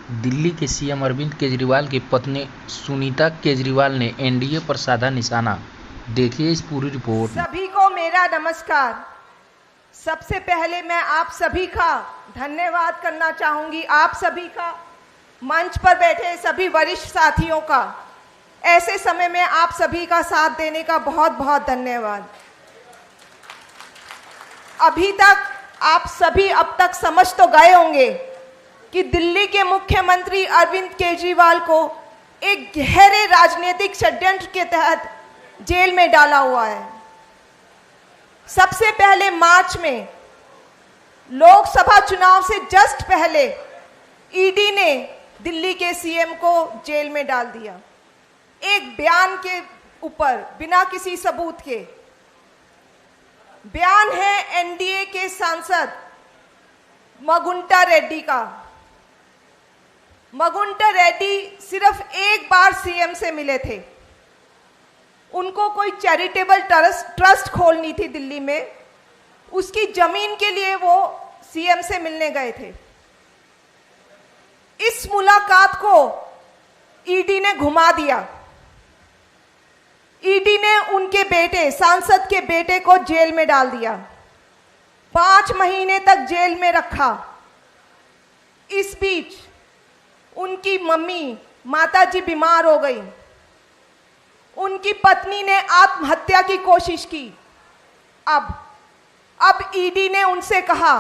दिल्ली के सीएम अरविंद केजरीवाल की पत्नी सुनीता केजरीवाल ने एनडीए पर साधा निशाना। देखिए इस पूरी रिपोर्ट में। सभी को मेरा नमस्कार। सबसे पहले मैं आप सभी का धन्यवाद करना चाहूंगी, आप सभी का, मंच पर बैठे सभी वरिष्ठ साथियों का। ऐसे समय में आप सभी का साथ देने का बहुत बहुत धन्यवाद। अभी तक आप सभी अब तक समझ तो गए होंगे कि दिल्ली के मुख्यमंत्री अरविंद केजरीवाल को एक गहरे राजनीतिक षड्यंत्र के तहत जेल में डाला हुआ है। सबसे पहले मार्च में लोकसभा चुनाव से जस्ट पहले ईडी ने दिल्ली के सीएम को जेल में डाल दिया, एक बयान के ऊपर, बिना किसी सबूत के। बयान है एनडीए के सांसद मगुंटा रेड्डी का। मगुंटा रेड्डी सिर्फ एक बार सीएम से मिले थे। उनको कोई चैरिटेबल ट्रस्ट खोलनी थी दिल्ली में, उसकी जमीन के लिए वो सीएम से मिलने गए थे। इस मुलाकात को ईडी ने घुमा दिया। ईडी ने उनके बेटे, सांसद के बेटे को जेल में डाल दिया, 5 महीने तक जेल में रखा। इस बीच उनकी मम्मी, माताजी बीमार हो गई। उनकी पत्नी ने आत्महत्या की कोशिश की। अब ईडी ने उनसे कहा,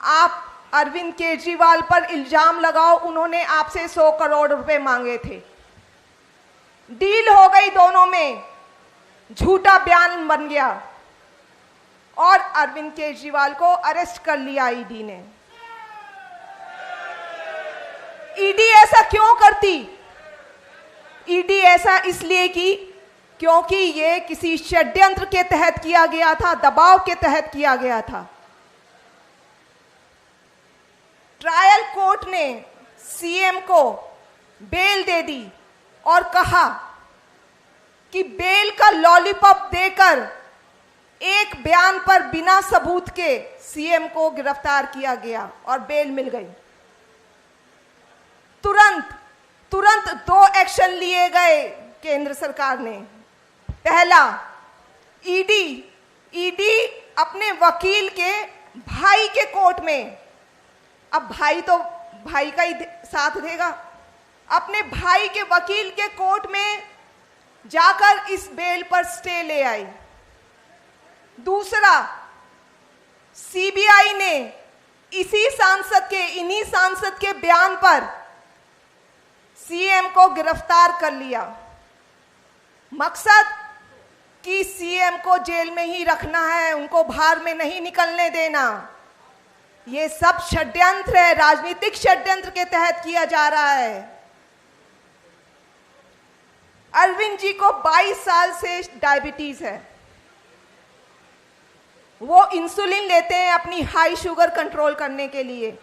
आप अरविंद केजरीवाल पर इल्जाम लगाओ, उन्होंने आपसे 100 करोड़ रुपए मांगे थे। डील हो गई दोनों में, झूठा बयान बन गया और अरविंद केजरीवाल को अरेस्ट कर लिया ईडी ने। ईडी ऐसा क्यों करती? ईडी ऐसा इसलिए की क्योंकि ये किसी षड्यंत्र के तहत किया गया था, दबाव के तहत किया गया था। ट्रायल कोर्ट ने सीएम को बेल दे दी और कहा कि बेल का लॉलीपॉप देकर एक बयान पर बिना सबूत के सीएम को गिरफ्तार किया गया और बेल मिल गई। तुरंत 2 एक्शन लिए गए केंद्र सरकार ने। पहला, ईडी अपने वकील के भाई के कोर्ट में, अब भाई तो भाई का ही साथ देगा, अपने भाई के वकील के कोर्ट में जाकर इस बेल पर स्टे ले आई। दूसरा, सीबीआई ने इन्हीं सांसद के बयान पर सीएम को गिरफ्तार कर लिया। मकसद कि सीएम को जेल में ही रखना है, उनको बाहर में नहीं निकलने देना। ये सब षड्यंत्र है, राजनीतिक षड्यंत्र के तहत किया जा रहा है। अरविंद जी को 22 साल से डायबिटीज है। वो इंसुलिन लेते हैं अपनी हाई शुगर कंट्रोल करने के लिए।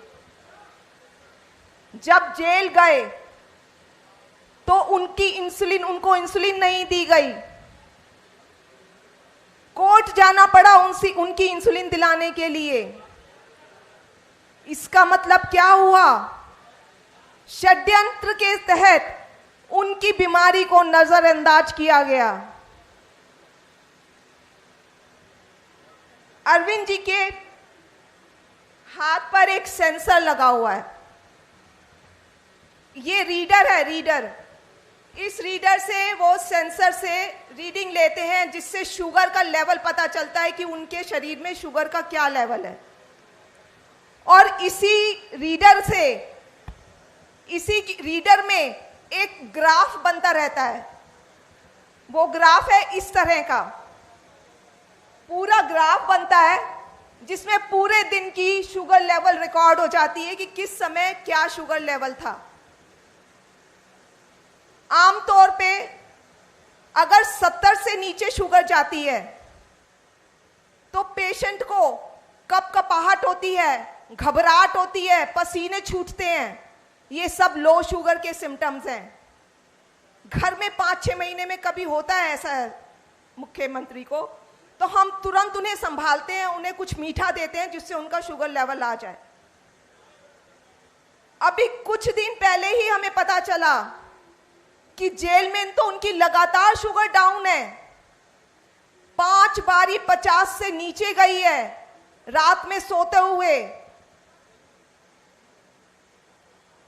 जब जेल गए तो उनको इंसुलिन नहीं दी गई। कोर्ट जाना पड़ा उनकी इंसुलिन दिलाने के लिए। इसका मतलब क्या हुआ? षड्यंत्र के तहत उनकी बीमारी को नजरअंदाज किया गया। अरविंद जी के हाथ पर एक सेंसर लगा हुआ है। ये रीडर है, रीडर। इस रीडर से, वो सेंसर से रीडिंग लेते हैं, जिससे शुगर का लेवल पता चलता है कि उनके शरीर में शुगर का क्या लेवल है। और इसी रीडर में एक ग्राफ बनता रहता है। वो ग्राफ है इस तरह का, पूरा ग्राफ बनता है जिसमें पूरे दिन की शुगर लेवल रिकॉर्ड हो जाती है कि किस समय क्या शुगर लेवल था। आमतौर पे अगर 70 से नीचे शुगर जाती है तो पेशेंट को कपकपाहट होती है, घबराहट होती है, पसीने छूटते हैं। ये सब लो शुगर के सिम्टम्स हैं। घर में 5-6 महीने में कभी होता है ऐसा मुख्यमंत्री को, तो हम तुरंत उन्हें संभालते हैं, उन्हें कुछ मीठा देते हैं जिससे उनका शुगर लेवल आ जाए। अभी कुछ दिन पहले ही हमें पता चला कि जेल में तो उनकी लगातार शुगर डाउन है, 5 बारी 50 से नीचे गई है रात में सोते हुए।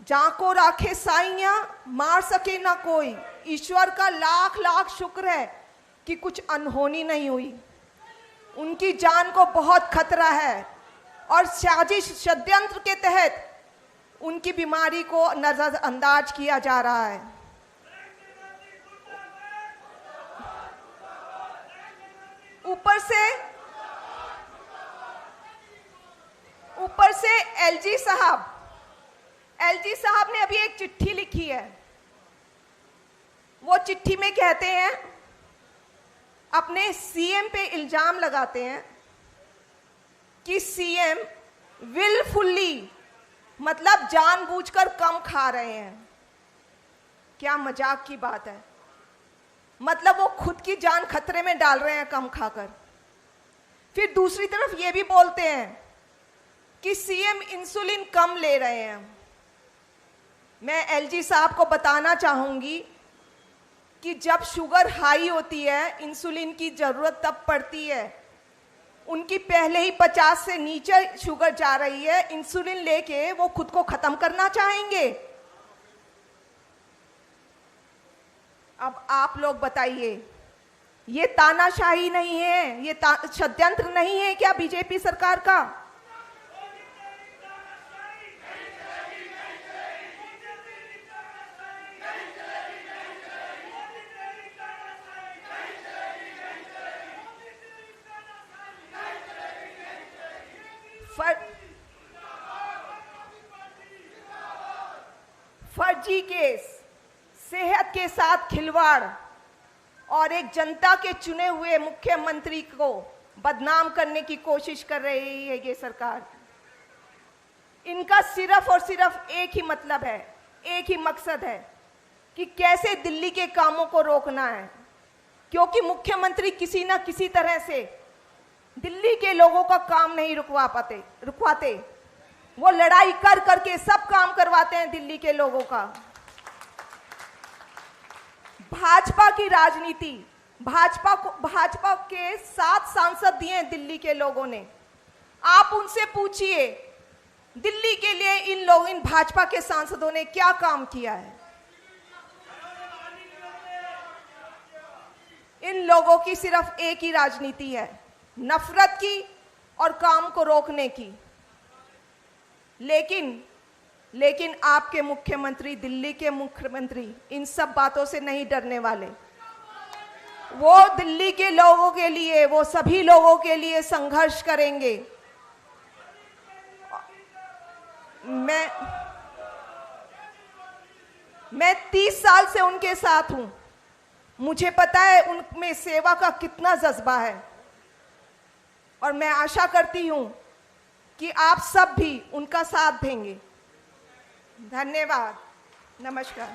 जाको राखे साइयां, मार सके ना कोई। ईश्वर का लाख लाख शुक्र है कि कुछ अनहोनी नहीं हुई। उनकी जान को बहुत खतरा है और साजिश षड्यंत्र के तहत उनकी बीमारी को नजरअंदाज किया जा रहा है। ऊपर से एलजी साहब ने अभी एक चिट्ठी लिखी है। वो चिट्ठी में कहते हैं, अपने सीएम पे इल्जाम लगाते हैं कि सीएम विलफुल्ली, मतलब जानबूझकर कम खा रहे हैं। क्या मजाक की बात है। मतलब वो खुद की जान खतरे में डाल रहे हैं कम खाकर। फिर दूसरी तरफ ये भी बोलते हैं कि सीएम इंसुलिन कम ले रहे हैं। मैं एलजी साहब को बताना चाहूंगी कि जब शुगर हाई होती है, इंसुलिन की जरूरत तब पड़ती है। उनकी पहले ही 50 से नीचे शुगर जा रही है, इंसुलिन लेके वो खुद को खत्म करना चाहेंगे। अब आप लोग बताइए, ये तानाशाही नहीं है, ये षड्यंत्र नहीं है क्या बीजेपी सरकार का? फर्जी केस, सेहत के साथ खिलवाड़ और एक जनता के चुने हुए मुख्यमंत्री को बदनाम करने की कोशिश कर रही है ये सरकार। इनका सिर्फ और सिर्फ एक ही मतलब है, एक ही मकसद है कि कैसे दिल्ली के कामों को रोकना है। क्योंकि मुख्यमंत्री किसी ना किसी तरह से दिल्ली के लोगों का काम नहीं रुकवाते। वो लड़ाई कर करके सब काम करवाते हैं दिल्ली के लोगों का। भाजपा की राजनीति, भाजपा के 7 सांसद दिए हैं दिल्ली के लोगों ने। आप उनसे पूछिए दिल्ली के लिए इन भाजपा के सांसदों ने क्या काम किया है। इन लोगों की सिर्फ एक ही राजनीति है, नफरत की और काम को रोकने की। लेकिन आपके मुख्यमंत्री, दिल्ली के मुख्यमंत्री इन सब बातों से नहीं डरने वाले। वो दिल्ली के लोगों के लिए, वो सभी लोगों के लिए संघर्ष करेंगे। मैं 30 साल से उनके साथ हूं। मुझे पता है उनमें सेवा का कितना जज्बा है और मैं आशा करती हूं कि आप सब भी उनका साथ देंगे। धन्यवाद, नमस्कार।